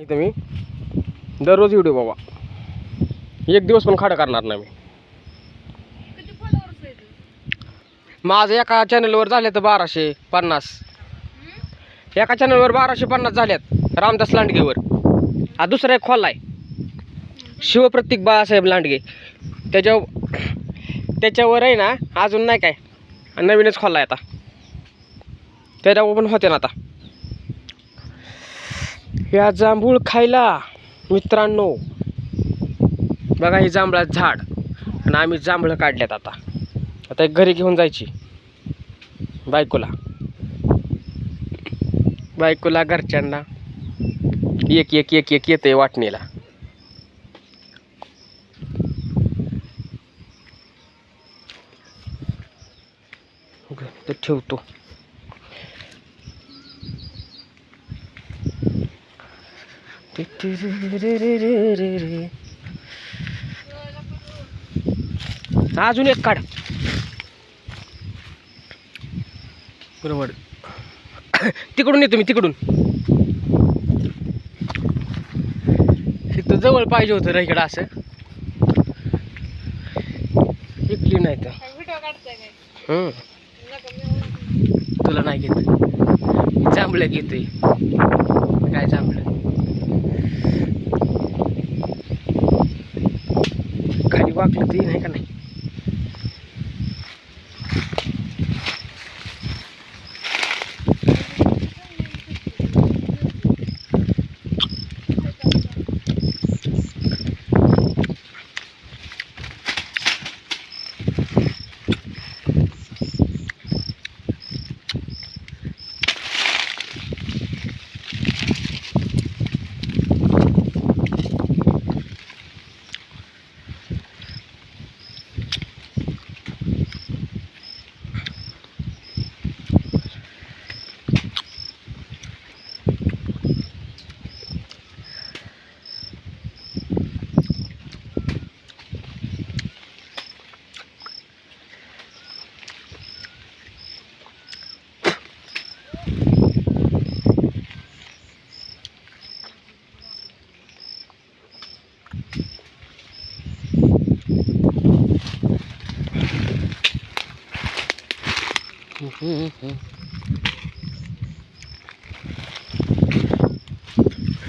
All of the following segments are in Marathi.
इथं मी दररोज व्हिडिओ बाबा, एक दिवस पण खाडं करणार नाही मी. माझं एका चॅनलवर झाले तर 1250, एका चॅनलवर 1250 झाल्यात रामदास लांडगेवर. हा दुसरा एक खोल आहे शिवप्रतीक बाळासाहेब लांडगे, त्याच्यावर आहे ना अजून नाही काय, नवीनच खोल आहे आता, त्याच्यावर पण होते ना आता. या जांभूळ खायला मित्रांनो, बघा हे जांभळाचं झाड, आणि आम्ही जांभळं काढल्यात आता एक घरी घेऊन जायची बायकोला घरच्यांना एक एक एक एक येते वाटणीला. ते ठेवतो. अजून एक काढ बरोबर. तिकडून येतो मी, तिकडून. इथं जवळ पाहिजे होतं रे इकडं, असं इकली नाही तर. तुला नाही घेत, जांभळं घेतोय. काय जांभळं खाली वाकलं ते नाही का नाही.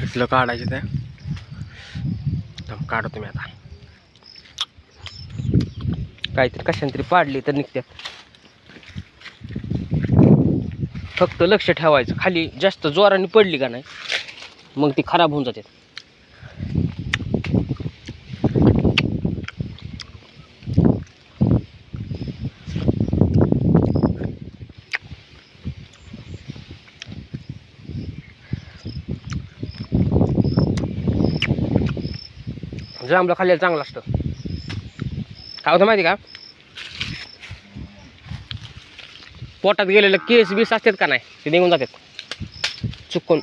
इथलं काढायचं ते काढतो मी आता. काहीतरी कशाने तरी पाडली तर निघत्यात. फक्त लक्ष ठेवायचं, खाली जास्त जोराने पडली का नाही मग ती खराब होऊन जाते. जांभळं खाल्लेलं चांगलं असतं. काय होतं माहिती का, पोटात गेलेलं केस बीस असतात का नाही ते निघून जातात चुकून.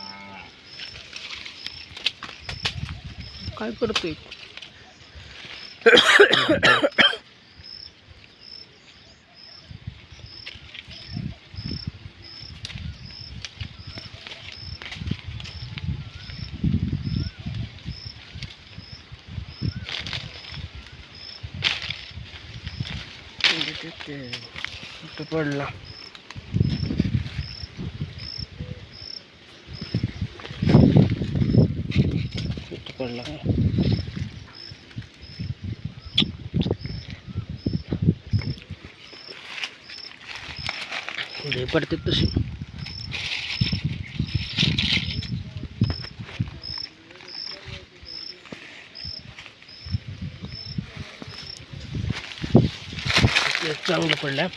काय करतोय पडला. पडला पडते तशी. चांगलं पडलं.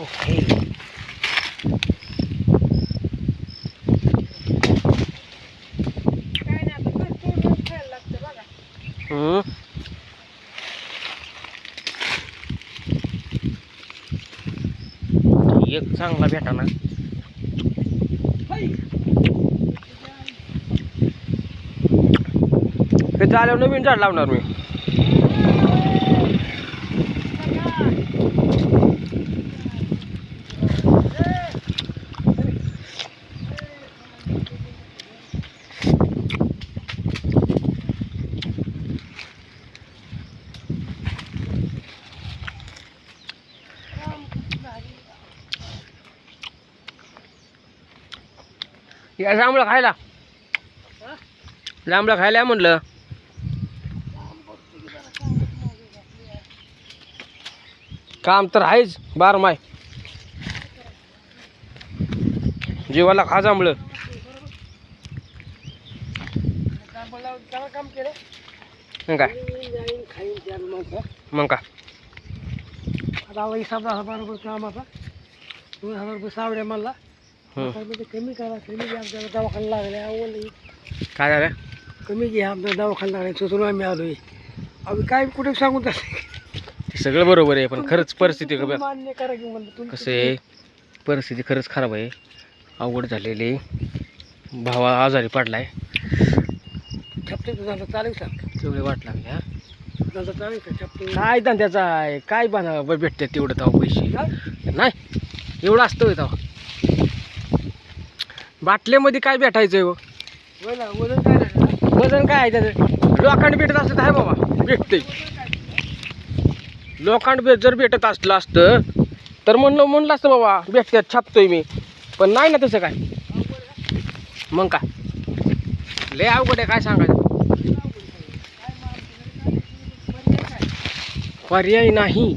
Okay. हम्म. एक चांगला भेटा ना. हे झाल्यावर नवीन झाड लावणार मी. या जांभळं खायला, जांभळं खायला म्हणलं. काम तर आहेच बारमाय. जीवाला खा जांभळं. मग काय मग काय बरोबर काम आता 2000 रुपये सावड्या मला कमी करा, कमी घ्या. आमच्याला दवाखाना लागला काय झालं? कमी घ्या, आमचा दवाखाना लागला सुचून आम्ही आलोय. आम्ही काय कुठे सांगून तसं ते सगळं बरोबर आहे, पण खरंच परिस्थिती मान्य करा की म्हणलं तुम्ही. कसं आहे, परिस्थिती खरंच खराब आहे, अवघड झालेली. भावा आजारी पडलाय. छपटे झालं चालेल सर, तेवढे वाट लागले. हा धंदा चालेल का छपटे? काय धंद्याचा आहे, काय बना भेटते तेवढं तेव्हा पैसे नाही, एवढं असतं तेव्हा. बाटल्यामध्ये काय भेटायचं हो? वजन काय नाही. वजन काय आहे त्याचं? लोखंड भेटत असलं तर आहे बाबा, भेटते. लोखंड जर भेटत असलं असतं तर म्हणलं असतं बाबा भेटत्यात, छापतोय मी. पण नाही ना तसं काय. मग काय लय अवघड आहे, काय सांगायचं. पर्याय नाही.